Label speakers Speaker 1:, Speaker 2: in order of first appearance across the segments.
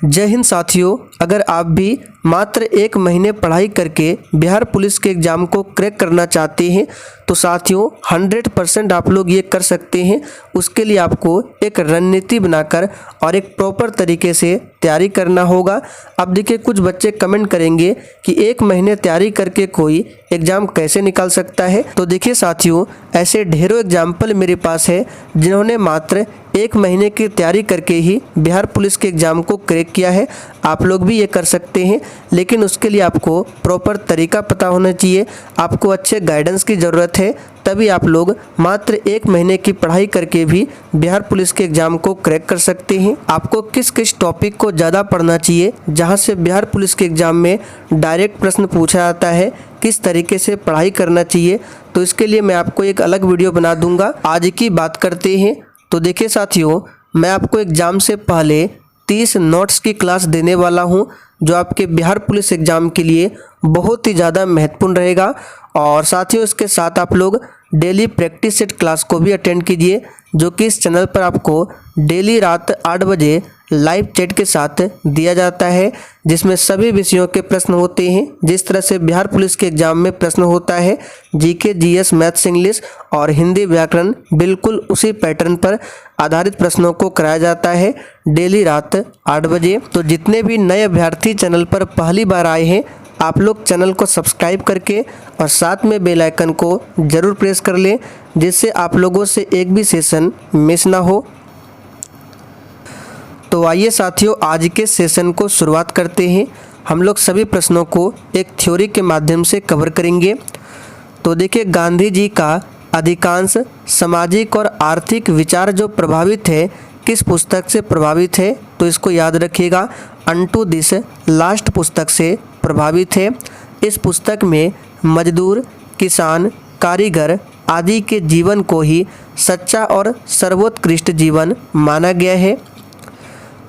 Speaker 1: जय हिंद साथियों, अगर आप भी मात्र 1 महीने पढ़ाई करके बिहार पुलिस के एग्ज़ाम को क्रैक करना चाहते हैं तो साथियों 100% आप लोग ये कर सकते हैं। उसके लिए आपको एक रणनीति बनाकर और एक प्रॉपर तरीके से तैयारी करना होगा। अब देखिए, कुछ बच्चे कमेंट करेंगे कि 1 महीने तैयारी करके कोई एग्ज़ाम कैसे निकाल सकता है। तो देखिए साथियों, ऐसे ढेरों एग्जाम्पल मेरे पास है जिन्होंने मात्र 1 महीने की तैयारी करके ही बिहार पुलिस के एग्ज़ाम को क्रैक किया है। आप लोग भी ये कर सकते हैं, लेकिन उसके लिए आपको प्रॉपर तरीका पता होना चाहिए, आपको अच्छे गाइडेंस की ज़रूरत है। तभी आप लोग मात्र 1 महीने की पढ़ाई करके भी बिहार पुलिस के एग्ज़ाम को क्रैक कर सकते हैं। आपको किस किस टॉपिक को ज़्यादा पढ़ना चाहिए, जहां से बिहार पुलिस के एग्ज़ाम में डायरेक्ट प्रश्न पूछा जाता है, किस तरीके से पढ़ाई करना चाहिए, तो इसके लिए मैं आपको एक अलग वीडियो बना दूंगा। आज की बात करते हैं। तो देखिए साथियों, मैं आपको एग्ज़ाम से पहले 30 नोट्स की क्लास देने वाला हूं, जो आपके बिहार पुलिस एग्ज़ाम के लिए बहुत ही ज़्यादा महत्वपूर्ण रहेगा। और साथियों, इसके साथ आप लोग डेली प्रैक्टिस सेट क्लास को भी अटेंड कीजिए, जो कि इस चैनल पर आपको डेली रात 8 बजे लाइव चैट के साथ दिया जाता है, जिसमें सभी विषयों के प्रश्न होते हैं। जिस तरह से बिहार पुलिस के एग्ज़ाम में प्रश्न होता है जीके, जीएस, मैथ्स, इंग्लिश और हिंदी व्याकरण, बिल्कुल उसी पैटर्न पर आधारित प्रश्नों को कराया जाता है डेली रात 8 बजे। तो जितने भी नए अभ्यर्थी चैनल पर पहली बार आए हैं, आप लोग चैनल को सब्सक्राइब करके और साथ में बेल आइकन को ज़रूर प्रेस कर लें, जिससे आप लोगों से एक भी सेशन मिस ना हो। तो आइए साथियों, आज के सेशन को शुरुआत करते हैं। हम लोग सभी प्रश्नों को एक थ्योरी के माध्यम से कवर करेंगे। तो देखिए, गांधी जी का अधिकांश सामाजिक और आर्थिक विचार जो प्रभावित है, किस पुस्तक से प्रभावित है, तो इसको याद रखिएगा, अनटू दिस लास्ट पुस्तक से प्रभावित है। इस पुस्तक में मजदूर, किसान, कारीगर आदि के जीवन को ही सच्चा और सर्वोत्कृष्ट जीवन माना गया है।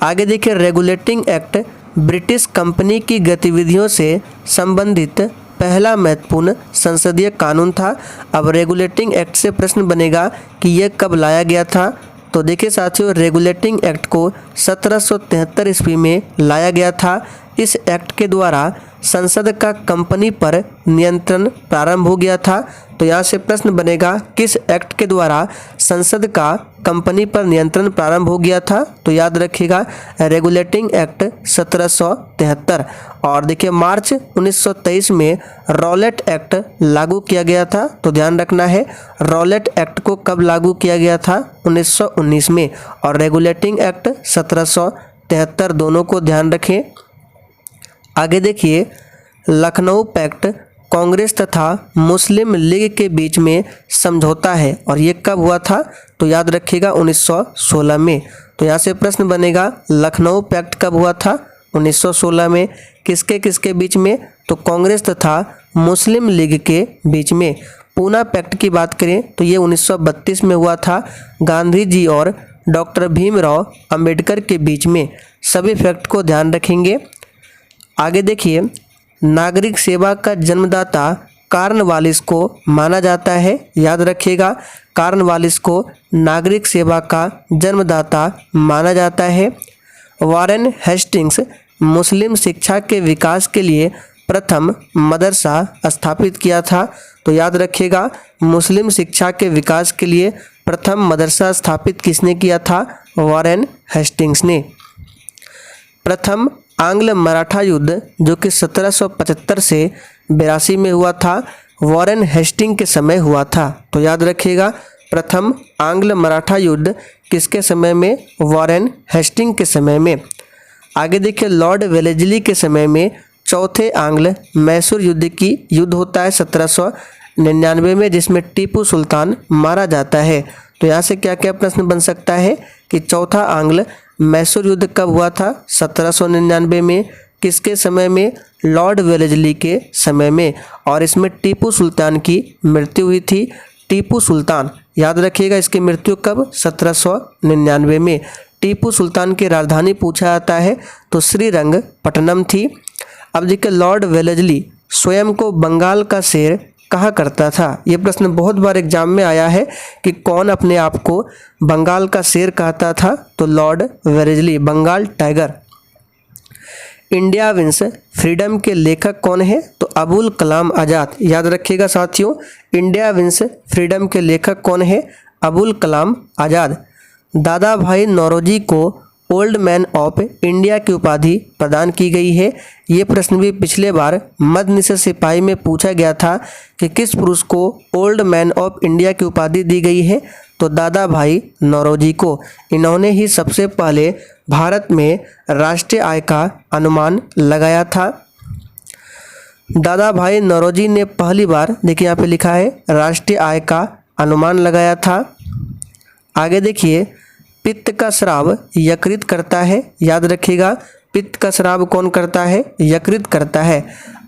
Speaker 1: आगे देखिए, रेगुलेटिंग एक्ट ब्रिटिश कंपनी की गतिविधियों से संबंधित पहला महत्वपूर्ण संसदीय कानून था। अब रेगुलेटिंग एक्ट से प्रश्न बनेगा कि यह कब लाया गया था। तो देखिए साथियों, रेगुलेटिंग एक्ट को 1773 ईस्वी में लाया गया था। इस एक्ट के द्वारा संसद का कंपनी पर नियंत्रण प्रारंभ हो गया था। तो यहाँ से प्रश्न बनेगा, किस एक्ट के द्वारा संसद का कंपनी पर नियंत्रण प्रारंभ हो गया था, तो याद रखिएगा रेगुलेटिंग एक्ट 1773। और देखिए, मार्च 1923 में रॉलेट एक्ट लागू किया गया था। तो ध्यान रखना है, रॉलेट एक्ट को कब लागू किया गया था, 1919 में, और रेगुलेटिंग एक्ट 1773, दोनों को ध्यान रखें। आगे देखिए, लखनऊ पैक्ट कांग्रेस तथा मुस्लिम लीग के बीच में समझौता है, और ये कब हुआ था, तो याद रखिएगा 1916 में। तो यहाँ से प्रश्न बनेगा, लखनऊ पैक्ट कब हुआ था, 1916 में। किसके किसके बीच में, तो कांग्रेस तथा मुस्लिम लीग के बीच में। पूना पैक्ट की बात करें तो ये 1932 में हुआ था, गांधी जी और डॉक्टर भीमराव अंबेडकर के बीच में। सभी फैक्ट को ध्यान रखेंगे। आगे देखिए, नागरिक सेवा का जन्मदाता कार्नवालिस को माना जाता है। याद रखिएगा, कार्नवालिस को नागरिक सेवा का जन्मदाता माना जाता है। वॉरेन हेस्टिंग्स मुस्लिम शिक्षा के विकास के लिए प्रथम मदरसा स्थापित किया था। तो याद रखिएगा, मुस्लिम शिक्षा के विकास के लिए प्रथम मदरसा स्थापित किसने किया था, वॉरेन हेस्टिंग्स ने। प्रथम आंग्ल मराठा युद्ध जो कि 1775 से 82 में हुआ था, वॉरेन हेस्टिंग के समय हुआ था। तो याद रखिएगा, प्रथम आंग्ल मराठा युद्ध किसके समय में, वॉरेन हेस्टिंग के समय में। आगे देखिए, लॉर्ड वेलेस्ली के समय में चौथे आंग्ल मैसूर युद्ध होता है 1799 में, जिसमें टीपू सुल्तान मारा जाता है। तो यहाँ से क्या क्या प्रश्न बन सकता है कि चौथा आंग्ल मैसूर युद्ध कब हुआ था, 1799 में। किसके समय में, लॉर्ड वेलेस्ली के समय में, और इसमें टीपू सुल्तान की मृत्यु हुई थी। टीपू सुल्तान, याद रखिएगा, इसकी मृत्यु कब, 1799 में। टीपू सुल्तान की राजधानी पूछा जाता है तो श्रीरंगपट्टनम थी। अब देखिए, लॉर्ड वेलेस्ली स्वयं को बंगाल का शेर कहा करता था। ये प्रश्न बहुत बार एग्जाम में आया है कि कौन अपने आप को बंगाल का शेर कहता था, तो Lord Wellesley, Bengal tiger. India Wins Freedom के लेखक कौन है? तो अबुल कलाम आज़ाद। याद रखिएगा साथियों, इंडिया विंस फ्रीडम के लेखक कौन है? अबुल कलाम आज़ाद। दादा भाई नौरोजी को ओल्ड मैन ऑफ इंडिया की उपाधि प्रदान की गई है। ये प्रश्न भी पिछले बार मद्यनिषेध सिपाही में पूछा गया था कि किस पुरुष को ओल्ड मैन ऑफ इंडिया की उपाधि दी गई है? तो दादा भाई नौरोजी को। इन्होंने ही सबसे पहले भारत में राष्ट्रीय आय का अनुमान लगाया था। दादा भाई नौरोजी ने पहली बार, देखिए यहाँ पे लिखा है, राष्ट्रीय आय का अनुमान लगाया था। आगे देखिए, पित्त का स्राव यकृत करता है। याद रखिएगा, पित्त का स्राव कौन करता है? यकृत करता है।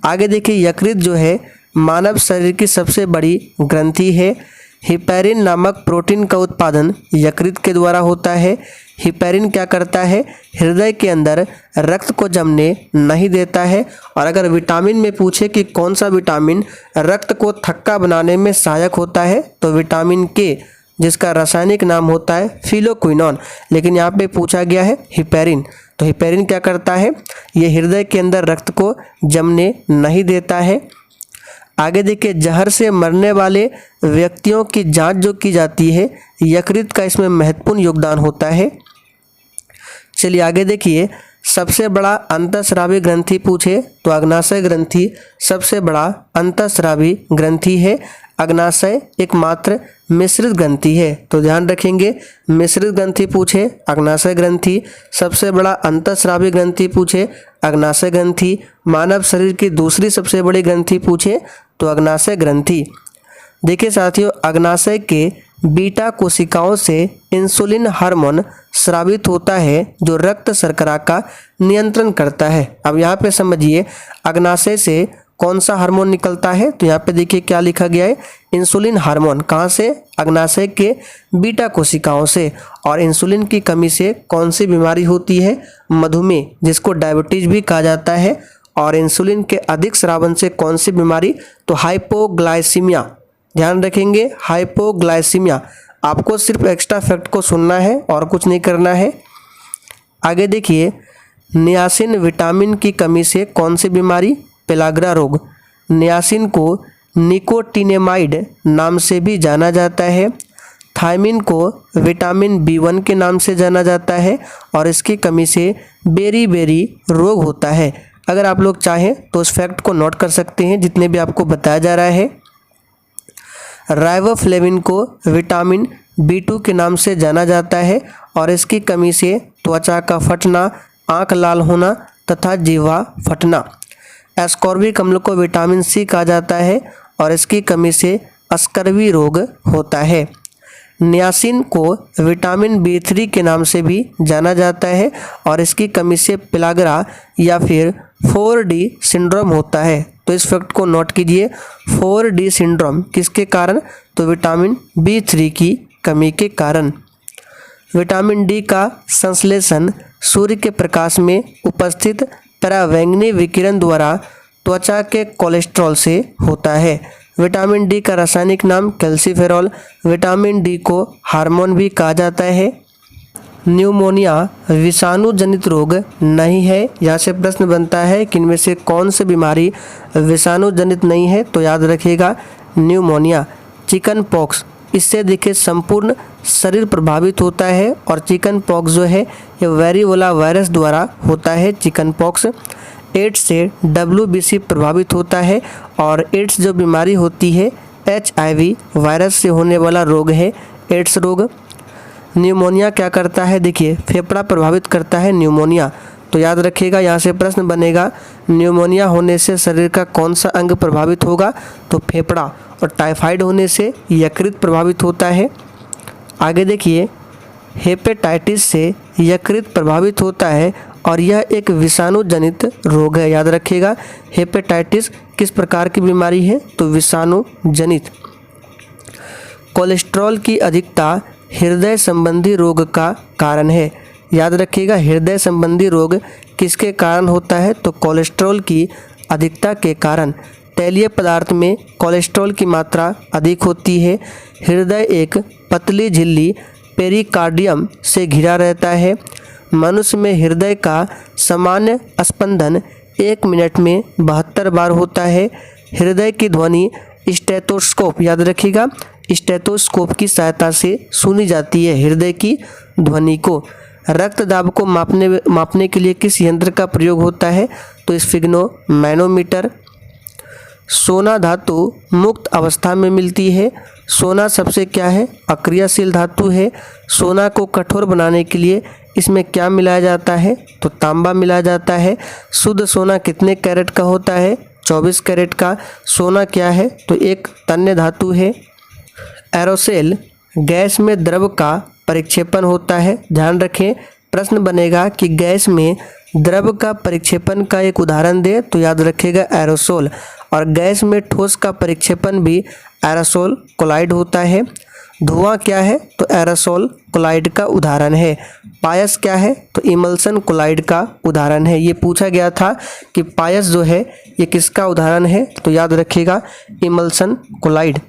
Speaker 1: आगे देखिए, यकृत जो है मानव शरीर की सबसे बड़ी ग्रंथि है। हिपैरिन नामक प्रोटीन का उत्पादन यकृत के द्वारा होता है। हिपैरिन क्या करता है? हृदय के अंदर रक्त को जमने नहीं देता है। और अगर विटामिन में पूछे कि कौन सा विटामिन रक्त को थक्का बनाने में सहायक होता है, तो विटामिन के, जिसका रासायनिक नाम होता है फिलोक्विनोन, लेकिन यहाँ पे पूछा गया है हिपैरिन। तो हिपैरिन क्या करता है? ये हृदय के अंदर रक्त को जमने नहीं देता है। आगे देखिए, जहर से मरने वाले व्यक्तियों की जांच जो की जाती है, यकृत का इसमें महत्वपूर्ण योगदान होता है। चलिए आगे देखिए, सबसे बड़ा अंतःस्रावी ग्रंथि पूछे तो अग्नाशय ग्रंथि सबसे बड़ा अंतःस्रावी ग्रंथि है। अग्नाशय एकमात्र मिश्रित ग्रंथि है, तो ध्यान रखेंगे, मिश्रित ग्रंथि पूछे अग्नाशय ग्रंथि, सबसे बड़ा अंतःस्रावी ग्रंथि पूछे अग्नाशय ग्रंथि, मानव शरीर की दूसरी सबसे बड़ी ग्रंथि पूछे तो अग्नाशय ग्रंथि। देखिए साथियों, अग्नाशय के बीटा कोशिकाओं से इंसुलिन हार्मोन स्रावित होता है जो रक्त शर्करा का नियंत्रण करता है। अब यहाँ पे समझिए, अग्नाशय से कौन सा हार्मोन निकलता है? तो यहाँ पे देखिए क्या लिखा गया है, इंसुलिन हार्मोन। कहाँ से? अग्नाशय के बीटा कोशिकाओं से। और इंसुलिन की कमी से कौन सी बीमारी होती है? मधुमेह, जिसको डायबिटीज भी कहा जाता है। और इंसुलिन के अधिक स्रावन से कौन सी बीमारी? तो हाइपोग्लाइसीमिया। ध्यान रखेंगे, हाइपोग्लाइसीमिया। आपको सिर्फ एक्स्ट्रा फैक्ट को सुनना है और कुछ नहीं करना है। आगे देखिए, नियासिन विटामिन की कमी से कौन सी बीमारी? पेलाग्रा रोग। नियासिन को निकोटिनेमाइड नाम से भी जाना जाता है। थायमिन को विटामिन B1 के नाम से जाना जाता है और इसकी कमी से बेरी रोग होता है। अगर आप लोग चाहें तो उस फैक्ट को नोट कर सकते हैं जितने भी आपको बताया जा रहा है। राइबोफ्लेविन को विटामिन B2 के नाम से जाना जाता है और इसकी कमी से त्वचा का फटना, आँख लाल होना तथा जीवा फटना। एस्कॉर्बिक अम्ल को विटामिन C कहा जाता है और इसकी कमी से स्कर्वी रोग होता है। नियासिन को विटामिन B3 के नाम से भी जाना जाता है और इसकी कमी से पेलाग्रा या फिर 4D सिंड्रोम होता है। तो इस फैक्ट को नोट कीजिए, 4D सिंड्रोम किसके कारण? तो विटामिन B3 की कमी के कारण। विटामिन D का संश्लेषण सूर्य के प्रकाश में उपस्थित परावैंगनी विकिरण द्वारा त्वचा के कोलेस्ट्रॉल से होता है। विटामिन D का रासायनिक नाम कैल्सीफेरॉल। विटामिन D को हार्मोन भी कहा जाता है। न्यूमोनिया विषाणु जनित रोग नहीं है। यहाँ से प्रश्न बनता है कि इनमें से कौन सी बीमारी विषाणु जनित नहीं है? तो याद रखिएगा, न्यूमोनिया। चिकन पॉक्स, इससे देखिए संपूर्ण शरीर प्रभावित होता है और चिकन पॉक्स जो है ये वेरियोला वायरस द्वारा होता है। Chicken pox. एड्स से WBC प्रभावित होता है और एड्स जो बीमारी होती है HIV वायरस से होने वाला रोग है एड्स रोग। न्यूमोनिया क्या करता है? देखिए, फेफड़ा प्रभावित करता है न्यूमोनिया। तो याद रखिएगा, यहाँ से प्रश्न बनेगा, न्यूमोनिया होने से शरीर का कौन सा अंग प्रभावित होगा? तो फेफड़ा। और टाइफाइड होने से यकृत प्रभावित होता है। आगे देखिए, हेपेटाइटिस से यकृत प्रभावित होता है और यह एक विषाणु जनित रोग है। याद रखिएगा, हेपेटाइटिस किस प्रकार की बीमारी है? तो विषाणु जनित। कोलेस्ट्रॉल की अधिकता हृदय संबंधी रोग का कारण है। याद रखिएगा, हृदय संबंधी रोग किसके कारण होता है? तो कोलेस्ट्रॉल की अधिकता के कारण। तैलीय पदार्थ में कोलेस्ट्रॉल की मात्रा अधिक होती है। हृदय एक पतली झिल्ली पेरिकार्डियम से घिरा रहता है। मनुष्य में हृदय का सामान्य स्पंदन 1 मिनट में 72 बार होता है। हृदय की ध्वनि स्टेथोस्कोप, याद रखिएगा, स्टेथोस्कोप की सहायता से सुनी जाती है हृदय की ध्वनि को। रक्त दाब को मापने के लिए किस यंत्र का प्रयोग होता है? तो स्फिग्नोमैनोमीटर। सोना धातु मुक्त अवस्था में मिलती है। सोना सबसे क्या है? अक्रियाशील धातु है। सोना को कठोर बनाने के लिए इसमें क्या मिलाया जाता है? तो तांबा मिलाया जाता है। शुद्ध सोना कितने कैरेट का होता है? 24 कैरेट का। सोना क्या है? तो एक तन्य धातु है। एरोसोल गैस में द्रव का परिक्षेपण होता है। ध्यान रखें, प्रश्न बनेगा कि गैस में द्रव का परिक्षेपण का एक उदाहरण दे, तो याद रखिएगा एरोसोल। और गैस में ठोस का परिक्षेपण भी एरोसोल कोलाइड होता है। धुआं क्या है? तो एरोसोल कोलाइड का उदाहरण है। पायस क्या है? तो इमल्सन कोलाइड का उदाहरण है। ये पूछा गया था कि पायस जो है ये किसका उदाहरण है? तो याद रखिएगा इमल्सन कोलाइड।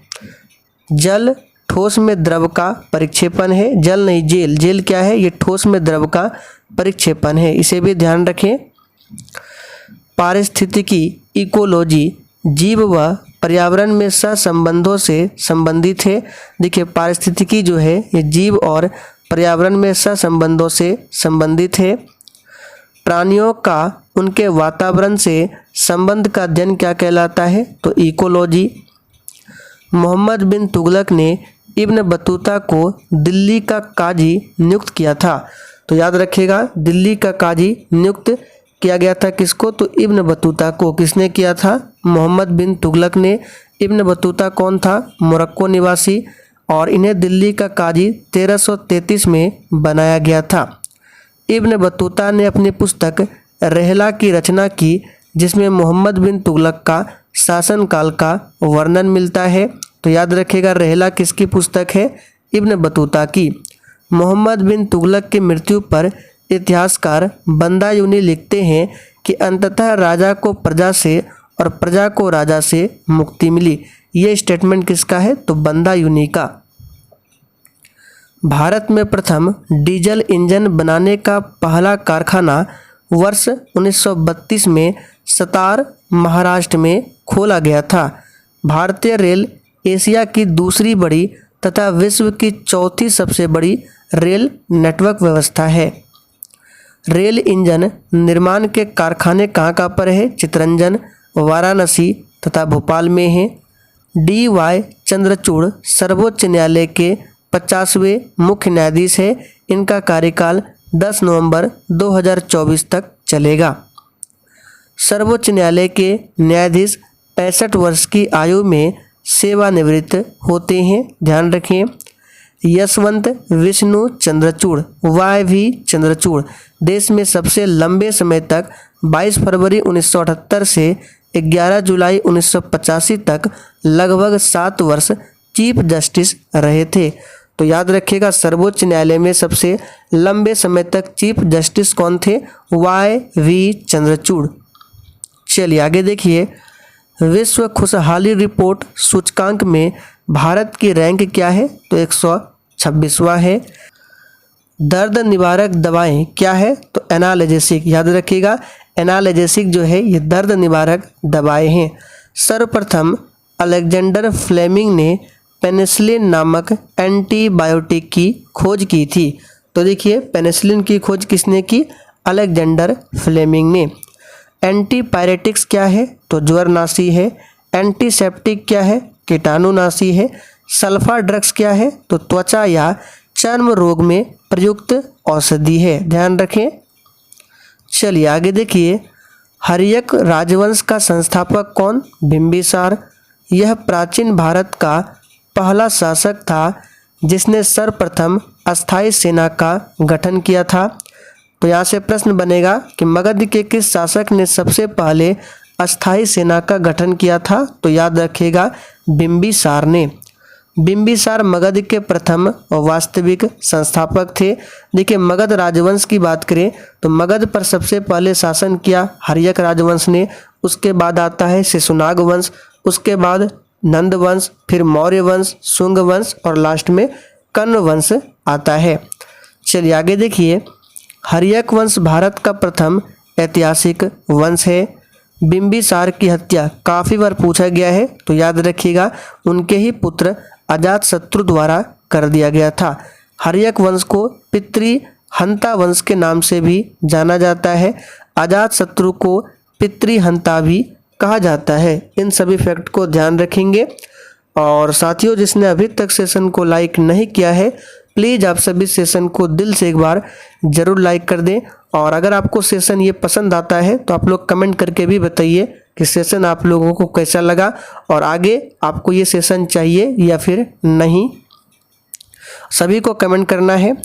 Speaker 1: जल ठोस में द्रव का परिक्षेपण है। जल नहीं, जेल। जेल क्या है? ये ठोस में द्रव का परिक्षेपण है, इसे भी ध्यान रखें। पारिस्थितिकी इकोलॉजी जीव व पर्यावरण में सहसंबंधों से संबंधित है। देखिए, पारिस्थितिकी जो है ये जीव और पर्यावरण में सहसंबंधों से संबंधित है। प्राणियों का उनके वातावरण से संबंध का अध्ययन क्या कहलाता है? तो इकोलॉजी। मोहम्मद बिन तुगलक ने इब्न बतूता को दिल्ली का काजी नियुक्त किया था। तो याद रखिएगा, दिल्ली का काजी नियुक्त किया गया था किसको? तो इब्न बतूता को। किसने किया था? मोहम्मद बिन तुगलक ने। इब्न बतूता कौन था? मोरक्को निवासी। और इन्हें दिल्ली का काजी 1333 में बनाया गया था। इब्न बतूता ने अपनी पुस्तक रहला की रचना की, जिसमें मोहम्मद बिन तुगलक का शासनकाल का वर्णन मिलता है। तो याद रखिएगा, रहला किसकी पुस्तक है? इब्न बतूता की। मोहम्मद बिन तुगलक की मृत्यु पर इतिहासकार बंदायूनी लिखते हैं कि अंततः राजा को प्रजा से और प्रजा को राजा से मुक्ति मिली। ये स्टेटमेंट किसका है? तो बंदायूनी का। भारत में प्रथम डीजल इंजन बनाने का पहला कारखाना वर्ष 1932 में सतार, महाराष्ट्र में खोला गया था। भारतीय रेल एशिया की दूसरी बड़ी तथा विश्व की चौथी सबसे बड़ी रेल नेटवर्क व्यवस्था है। रेल इंजन निर्माण के कारखाने कहाँ पर है? चितरंजन, वाराणसी तथा भोपाल में है। डी.वाई. चंद्रचूड़ सर्वोच्च न्यायालय के 50वें मुख्य न्यायाधीश है। इनका कार्यकाल 10 नवंबर 2024 तक चलेगा। सर्वोच्च न्यायालय के न्यायाधीश 65 वर्ष की आयु में सेवानिवृत्त होते हैं। ध्यान रखें। यशवंत विष्णु चंद्रचूड़, वाई.वी. चंद्रचूड़ देश में सबसे लंबे समय तक 22 फरवरी 1978 से 11 जुलाई 1985 तक लगभग 7 वर्ष चीफ जस्टिस रहे थे। तो याद रखिएगा, सर्वोच्च न्यायालय में सबसे लंबे समय तक चीफ जस्टिस कौन थे? वाई.वी. चंद्रचूड़। चलिए आगे देखिए, विश्व खुशहाली रिपोर्ट सूचकांक में भारत की रैंक क्या है? तो 126वां है। दर्द निवारक दवाएं क्या है? तो एनाल्जेसिक। याद रखिएगा, एनाल्जेसिक जो है ये दर्द निवारक दवाएं हैं। सर्वप्रथम अलेक्जेंडर फ्लेमिंग ने पेनिसिलिन नामक एंटीबायोटिक की खोज की थी। तो देखिए, पेनिसिलिन की खोज किसने की? अलेक्जेंडर फ्लेमिंग ने। एंटीपायरेटिक्स क्या है? तो ज्वरनाशी है। एंटीसेप्टिक क्या है? कीटाणुनाशी है। सल्फा ड्रग्स क्या है? तो त्वचा या चर्म रोग में प्रयुक्त औषधि है। ध्यान रखें। चलिए आगे देखिए, हर्यक राजवंश का संस्थापक कौन? बिंबिसार। यह प्राचीन भारत का पहला शासक था जिसने सर्वप्रथम अस्थायी सेना का गठन किया था। तो यहाँ से प्रश्न बनेगा कि मगध के किस शासक ने सबसे पहले अस्थायी सेना का गठन किया था? तो याद रखिएगा, बिंबिसार ने। बिंबिसार मगध के प्रथम वास्तविक संस्थापक थे। देखिए, मगध राजवंश की बात करें तो मगध पर सबसे पहले शासन किया हर्यक राजवंश ने। उसके बाद आता है शिशुनाग वंश, उसके बाद नंद वंश, फिर मौर्य वंश, शुंग वंश और लास्ट में कर्ण वंश आता है। चलिए आगे देखिए, हर्यक वंश भारत का प्रथम ऐतिहासिक वंश है। बिंबिसार की हत्या काफ़ी बार पूछा गया है, तो याद रखिएगा उनके ही पुत्र अजातशत्रु द्वारा कर दिया गया था। हर्यक वंश को पितृहंता वंश के नाम से भी जाना जाता है। अजातशत्रु को पितृहंता भी कहा जाता है। इन सभी फैक्ट को ध्यान रखेंगे। और साथियों, जिसने अभी तक सेशन को लाइक नहीं किया है, प्लीज़ आप सभी सेशन को दिल से एक बार ज़रूर लाइक कर दें। और अगर आपको सेशन ये पसंद आता है तो आप लोग कमेंट करके भी बताइए कि सेशन आप लोगों को कैसा लगा और आगे आपको ये सेशन चाहिए या फिर नहीं। सभी को कमेंट करना है।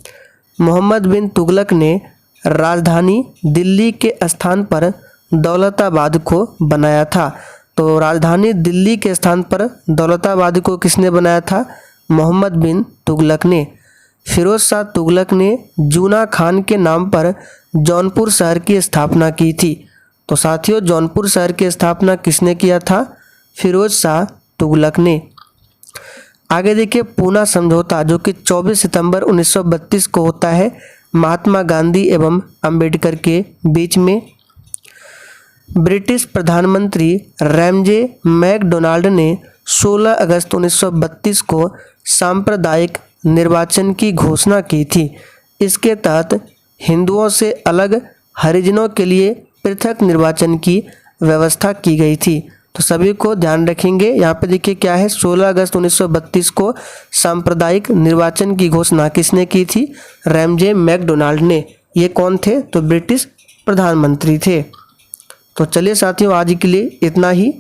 Speaker 1: मोहम्मद बिन तुगलक ने राजधानी दिल्ली के स्थान पर दौलताबाद को बनाया था। तो राजधानी दिल्ली के स्थान पर दौलताबाद को किसने बनाया था? मोहम्मद बिन तुगलक ने। फिरोज शाह तुगलक ने जूना खान के नाम पर जौनपुर शहर की स्थापना की थी। तो साथियों, जौनपुर शहर की स्थापना किसने किया था? फिरोज शाह तुगलक ने। आगे देखिए, पूना समझौता जो कि 24 सितंबर 1932 को होता है महात्मा गांधी एवं अंबेडकर के बीच में। ब्रिटिश प्रधानमंत्री रैमजे मैकडोनाल्ड ने 16 अगस्त 1932 को सांप्रदायिक निर्वाचन की घोषणा की थी। इसके तहत हिंदुओं से अलग हरिजनों के लिए पृथक निर्वाचन की व्यवस्था की गई थी। तो सभी को ध्यान रखेंगे। यहाँ पे देखिए क्या है, 16 अगस्त 1932 को सांप्रदायिक निर्वाचन की घोषणा किसने की थी? रैमजे मैकडोनाल्ड ने। ये कौन थे? तो ब्रिटिश प्रधानमंत्री थे। तो चलिए साथियों, आज के लिए इतना ही।